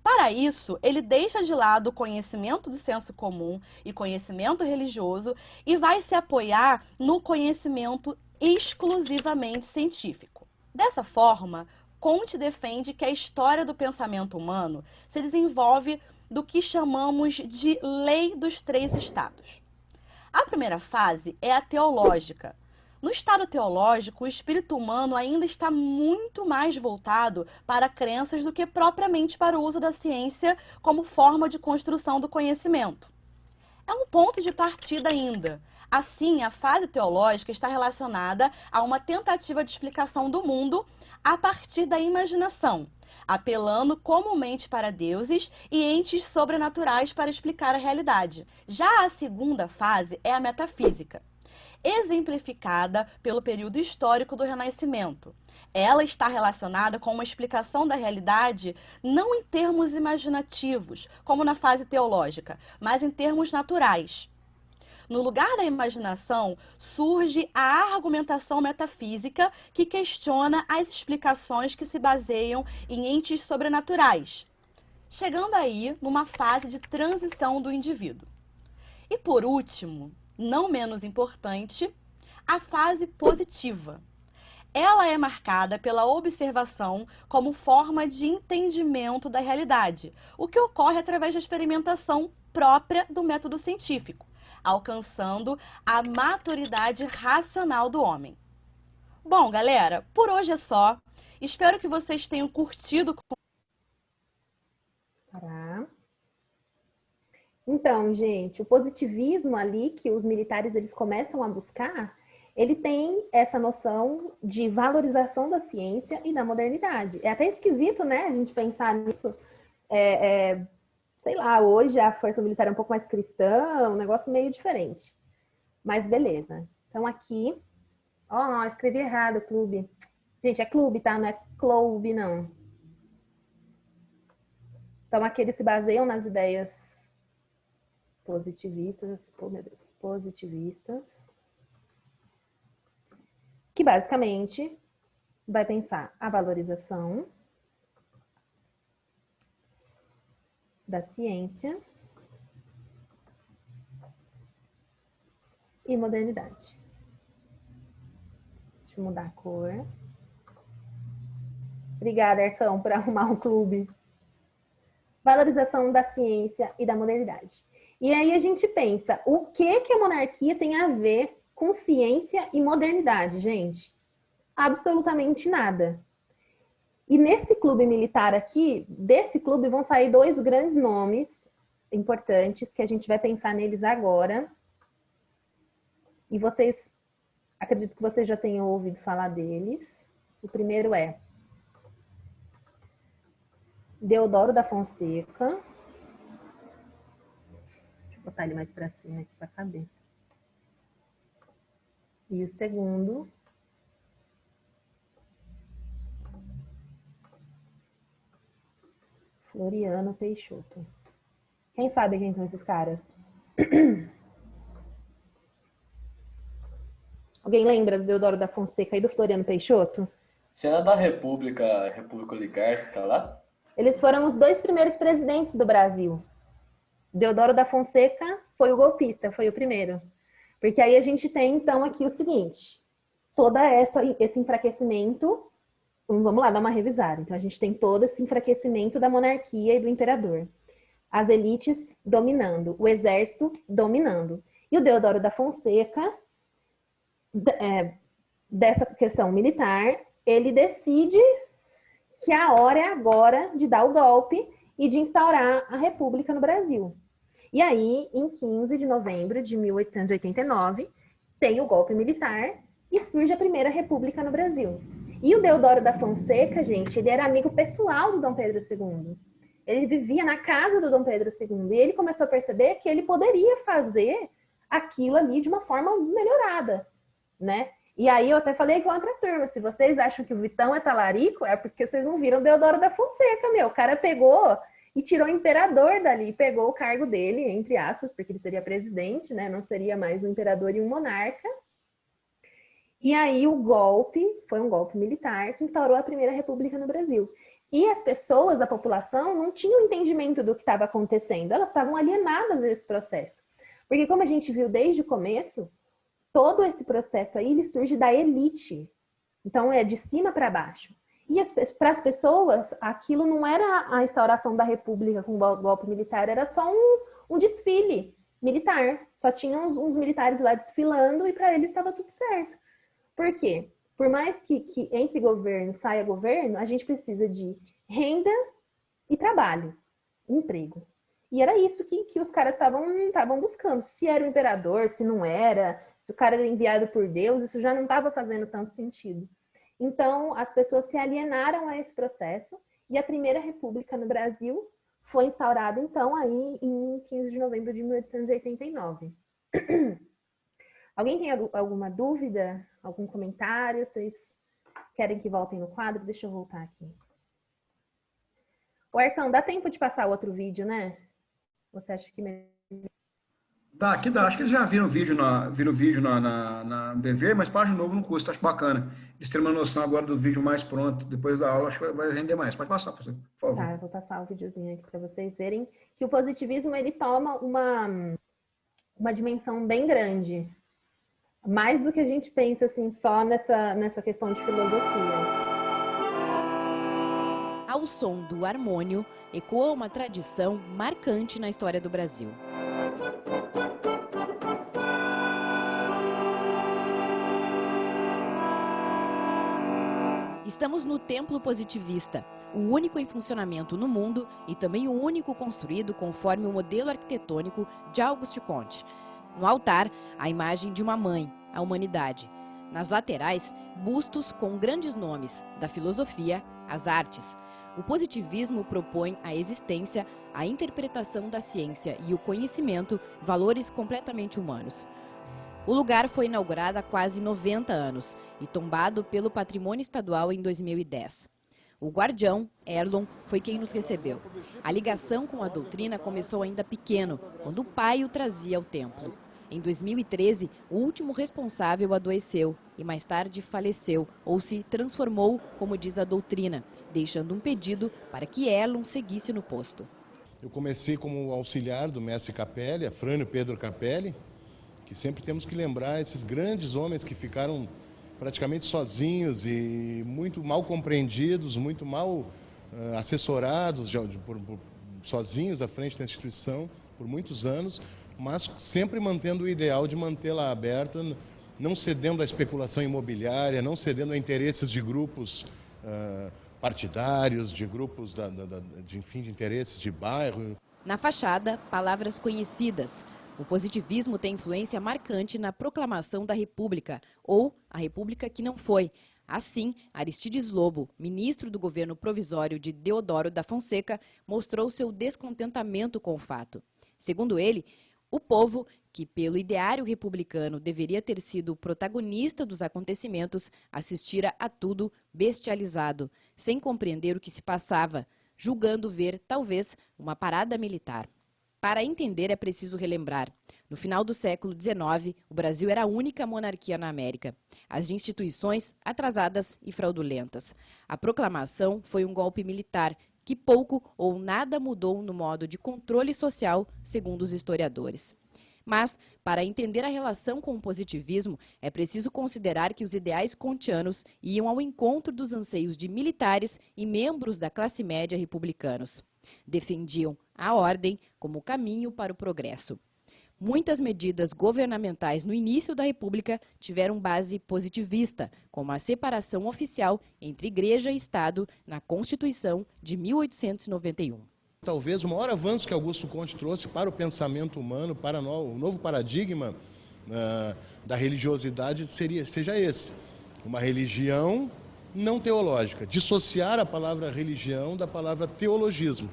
Para isso, ele deixa de lado o conhecimento do senso comum e conhecimento religioso e vai se apoiar no conhecimento exclusivamente científico. Dessa forma, Comte defende que a história do pensamento humano se desenvolve do que chamamos de lei dos três estados. A primeira fase é a teológica. No estado teológico, o espírito humano ainda está muito mais voltado para crenças do que propriamente para o uso da ciência como forma de construção do conhecimento. É um ponto de partida ainda. Assim, a fase teológica está relacionada a uma tentativa de explicação do mundo a partir da imaginação, apelando comumente para deuses e entes sobrenaturais para explicar a realidade. Já a segunda fase é a metafísica, exemplificada pelo período histórico do Renascimento. Ela está relacionada com uma explicação da realidade não em termos imaginativos, como na fase teológica, mas em termos naturais. No lugar da imaginação, surge a argumentação metafísica que questiona as explicações que se baseiam em entes sobrenaturais, chegando aí numa fase de transição do indivíduo. E por último, não menos importante, a fase positiva. Ela é marcada pela observação como forma de entendimento da realidade, o que ocorre através da experimentação própria do método científico, alcançando a maturidade racional do homem. Bom, galera, por hoje é só. Espero que vocês tenham curtido. Então, gente, o positivismo ali que os militares eles começam a buscar, ele tem essa noção de valorização da ciência e da modernidade. É até esquisito, né, a gente pensar nisso. Sei lá, hoje a força militar é um pouco mais cristã, um negócio meio diferente. Mas beleza. Então aqui, escrevi errado, clube. Gente, é clube, tá? Não é clube, não. Então aqui eles se baseiam nas ideias positivistas, positivistas, que basicamente vai pensar a valorização da ciência e modernidade. Deixa eu mudar a cor. Obrigada, Ercão, por arrumar um clube. Valorização da ciência e da modernidade. E aí a gente pensa, o que a monarquia tem a ver com ciência e modernidade, gente? Absolutamente nada. E nesse clube militar aqui, desse clube vão sair dois grandes nomes importantes, que a gente vai pensar neles agora. E vocês, acredito que vocês já tenham ouvido falar deles. O primeiro é Deodoro da Fonseca. Vou botar ele mais para cima aqui para caber. E o segundo, Floriano Peixoto. Quem sabe quem são esses caras? Alguém lembra do Deodoro da Fonseca e do Floriano Peixoto? Cena da República Oligárquica lá? Eles foram os dois primeiros presidentes do Brasil. Deodoro da Fonseca foi o golpista, foi o primeiro. Porque aí a gente tem, então, aqui o seguinte. Esse enfraquecimento. Vamos lá, dar uma revisada. Então, a gente tem todo esse enfraquecimento da monarquia e do imperador. As elites dominando, o exército dominando. E o Deodoro da Fonseca, dessa questão militar, ele decide que a hora é agora de dar o golpe e de instaurar a República no Brasil. E aí, em 15 de novembro de 1889, tem o golpe militar e surge a Primeira República no Brasil. E o Deodoro da Fonseca, gente, ele era amigo pessoal do Dom Pedro II. Ele vivia na casa do Dom Pedro II e ele começou a perceber que ele poderia fazer aquilo ali de uma forma melhorada, né? E aí eu até falei com outra turma, se vocês acham que o Vitão é talarico, é porque vocês não viram Deodoro da Fonseca, meu. O cara pegou e tirou o imperador dali, pegou o cargo dele, entre aspas, porque ele seria presidente, né? Não seria mais um imperador e um monarca. E aí o golpe foi um golpe militar que instaurou a Primeira República no Brasil. E as pessoas, a população, não tinham entendimento do que estava acontecendo. Elas estavam alienadas desse processo. Porque como a gente viu desde o começo, todo esse processo aí ele surge da elite. Então é de cima para baixo. E para as pessoas, aquilo não era a instauração da República com o golpe militar, era só um desfile militar. Só tinham uns militares lá desfilando e para eles estava tudo certo. Por quê? Por mais que entre governo, saia governo, a gente precisa de renda e trabalho, emprego. E era isso que os caras estavam buscando. Se era o imperador, se não era, se o cara era enviado por Deus, isso já não estava fazendo tanto sentido. Então, as pessoas se alienaram a esse processo e a Primeira República no Brasil foi instaurada, então, aí em 15 de novembro de 1889. Alguém tem alguma dúvida? Algum comentário? Vocês querem que voltem no quadro? Deixa eu voltar aqui. O Arcão, dá tempo de passar outro vídeo, né? Você acha que... Dá, que dá. Acho que eles já viram o vídeo na dever, mas página novo não custa, acho bacana. Eles têm uma noção agora do vídeo mais pronto, depois da aula, acho que vai render mais. Pode passar, por favor. Tá, eu vou passar o videozinho aqui para vocês verem que o positivismo, ele toma uma dimensão bem grande. Mais do que a gente pensa, assim, só nessa questão de filosofia. Ao som do harmônio, ecoa uma tradição marcante na história do Brasil. Estamos no Templo Positivista, o único em funcionamento no mundo e também o único construído conforme o modelo arquitetônico de Auguste Comte. No altar, a imagem de uma mãe, a humanidade. Nas laterais, bustos com grandes nomes da filosofia às artes. O positivismo propõe a existência, a interpretação da ciência e o conhecimento, valores completamente humanos. O lugar foi inaugurado há quase 90 anos e tombado pelo Patrimônio Estadual em 2010. O guardião, Erlon, foi quem nos recebeu. A ligação com a doutrina começou ainda pequeno, quando o pai o trazia ao templo. Em 2013, o último responsável adoeceu e mais tarde faleceu ou se transformou, como diz a doutrina, deixando um pedido para que Erlon seguisse no posto. Eu comecei como auxiliar do mestre Capelli, Afrânio Pedro Capelli, que sempre temos que lembrar esses grandes homens que ficaram praticamente sozinhos e muito mal compreendidos, muito mal assessorados, sozinhos à frente da instituição por muitos anos, mas sempre mantendo o ideal de mantê-la aberta, não cedendo à especulação imobiliária, não cedendo a interesses de grupos partidários, de grupos de interesses de bairro. Na fachada, palavras conhecidas. O positivismo tem influência marcante na proclamação da República, ou a República que não foi. Assim, Aristides Lobo, ministro do governo provisório de Deodoro da Fonseca, mostrou seu descontentamento com o fato. Segundo ele, o povo, que pelo ideário republicano deveria ter sido o protagonista dos acontecimentos, assistira a tudo bestializado, sem compreender o que se passava, julgando ver, talvez, uma parada militar. Para entender, é preciso relembrar. No final do século XIX, o Brasil era a única monarquia na América. As instituições atrasadas e fraudulentas. A proclamação foi um golpe militar que pouco ou nada mudou no modo de controle social, segundo os historiadores. Mas, para entender a relação com o positivismo, é preciso considerar que os ideais kantianos iam ao encontro dos anseios de militares e membros da classe média republicanos. Defendiam a ordem como caminho para o progresso. Muitas medidas governamentais no início da República tiveram base positivista, como a separação oficial entre Igreja e Estado na Constituição de 1891. Talvez o maior avanço que Augusto Comte trouxe para o pensamento humano, para o novo paradigma da religiosidade seja esse. Uma religião não teológica. Dissociar a palavra religião da palavra teologismo.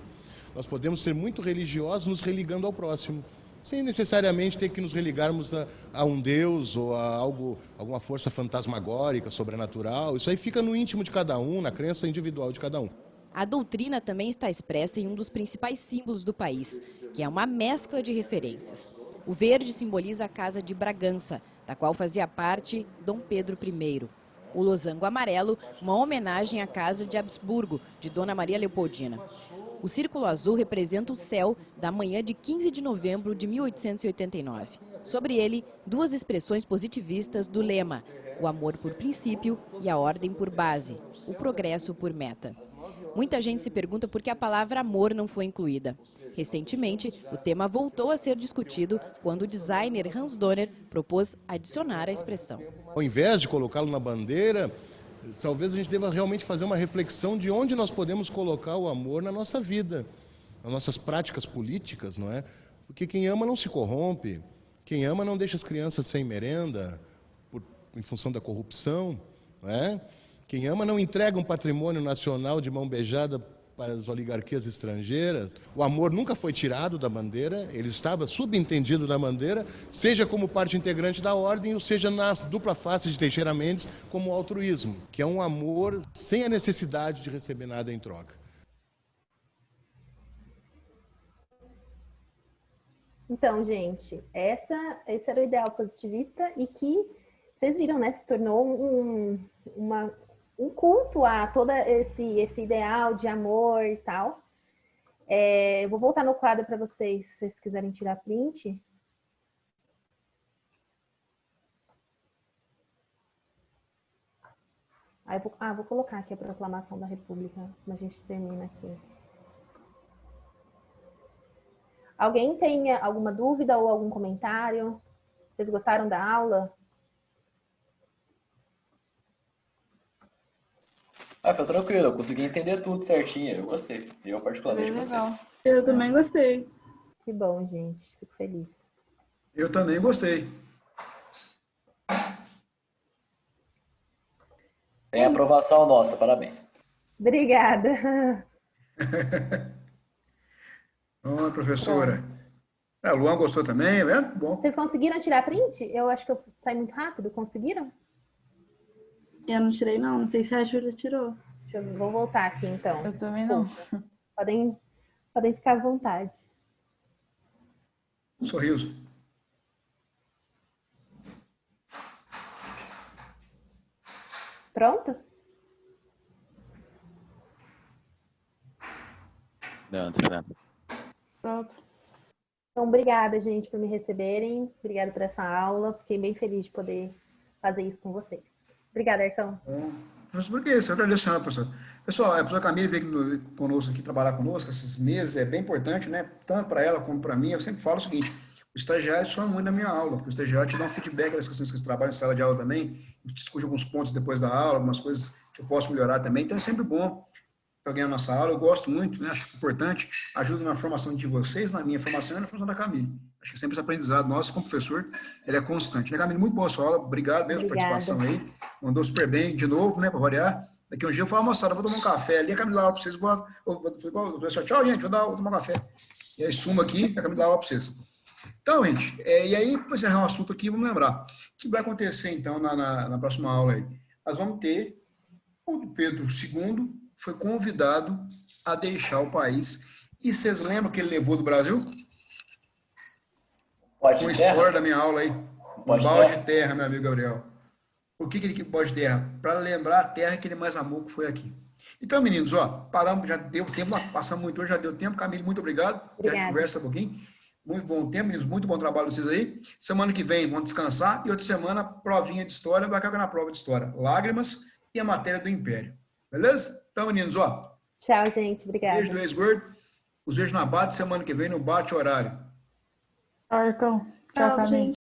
Nós podemos ser muito religiosos nos religando ao próximo, sem necessariamente ter que nos religarmos a um Deus ou a alguma força fantasmagórica, sobrenatural. Isso aí fica no íntimo de cada um, na crença individual de cada um. A doutrina também está expressa em um dos principais símbolos do país, que é uma mescla de referências. O verde simboliza a Casa de Bragança, da qual fazia parte Dom Pedro I. O losango amarelo, uma homenagem à Casa de Habsburgo, de Dona Maria Leopoldina. O círculo azul representa o céu da manhã de 15 de novembro de 1889. Sobre ele, duas expressões positivistas do lema: o amor por princípio e a ordem por base, o progresso por meta. Muita gente se pergunta por que a palavra amor não foi incluída. Recentemente, o tema voltou a ser discutido quando o designer Hans Donner propôs adicionar a expressão. Ao invés de colocá-lo na bandeira, talvez a gente deva realmente fazer uma reflexão de onde nós podemos colocar o amor na nossa vida, nas nossas práticas políticas, não é? Porque quem ama não se corrompe, quem ama não deixa as crianças sem merenda, em função da corrupção, não é? Quem ama não entrega um patrimônio nacional de mão beijada para as oligarquias estrangeiras. O amor nunca foi tirado da bandeira, ele estava subentendido da bandeira, seja como parte integrante da ordem, ou seja na dupla face de Teixeira Mendes, como o altruísmo, que é um amor sem a necessidade de receber nada em troca. Então, gente, esse era o ideal positivista e que, vocês viram, né, se tornou um culto a todo esse ideal de amor e tal. Eu vou voltar no quadro para vocês, se vocês quiserem tirar print. Vou colocar aqui a proclamação da República, como a gente termina aqui. Alguém tem alguma dúvida ou algum comentário? Vocês gostaram da aula? Foi tranquilo, eu consegui entender tudo certinho, eu gostei. Eu particularmente gostei. Eu também gostei. Que bom, gente. Fico feliz. Eu também gostei. Tem aprovação nossa, parabéns. Obrigada. Bom, professora. A Luan gostou também, é vendo? Bom. Vocês conseguiram tirar print? Eu acho que eu saí muito rápido. Conseguiram? Eu não tirei, não. Não sei se a Júlia tirou. Vou voltar aqui, então. Eu também não. Podem ficar à vontade. Um sorriso. Pronto? Não, esperando. Pronto. Então, obrigada, gente, por me receberem. Obrigada por essa aula. Fiquei bem feliz de poder fazer isso com vocês. Obrigada, Arcão. Professor, por que isso? Eu agradeço, professor. Pessoal, a professora Camille veio conosco aqui, trabalhar conosco esses meses, é bem importante, né? Tanto para ela como para mim. Eu sempre falo o seguinte: o estagiário soma muito na minha aula, porque o estagiário te dá um feedback das questões que você trabalha em sala de aula também, a gente discute alguns pontos depois da aula, algumas coisas que eu posso melhorar também, então é sempre bom ter alguém na nossa aula. Eu gosto muito, né? Acho importante, ajuda na formação de vocês, na minha formação e na formação da Camille. Acho que sempre esse aprendizado nosso como professor, ele é constante. Né, Camille? Muito boa a sua aula, obrigado mesmo pela participação aí, mandou super bem de novo, né, para variar. Daqui um dia eu falo, moçada, vou tomar um café ali, a Camille dá aula para vocês, vou tchau, gente, vou tomar um café. E aí suma aqui, a Camille dá aula para vocês. Então, gente, e aí, para encerrar o assunto aqui, vamos lembrar, o que vai acontecer, então, na próxima aula aí? Nós vamos ter o Pedro II foi convidado a deixar o país. E vocês lembram que ele levou do Brasil? Com spoiler da minha aula aí. Um balde de terra, meu amigo Gabriel. Por que ele quis balde de terra? Para lembrar a terra que ele mais amou, que foi aqui. Então, meninos, ó, paramos, já deu tempo, passamos muito hoje, já deu tempo. Camille, muito obrigado. Já a gente conversa um pouquinho. Muito bom tempo, meninos, muito bom trabalho vocês aí. Semana que vem vão descansar e outra semana, provinha de história, vai cair na prova de história. Lágrimas e a matéria do Império. Beleza? Então, meninos, ó. Tchau, gente. Obrigada. Beijo do ex-gordo. Os vejo na Bate semana que vem no Bate Horário. Arcão. Tchau, Camille.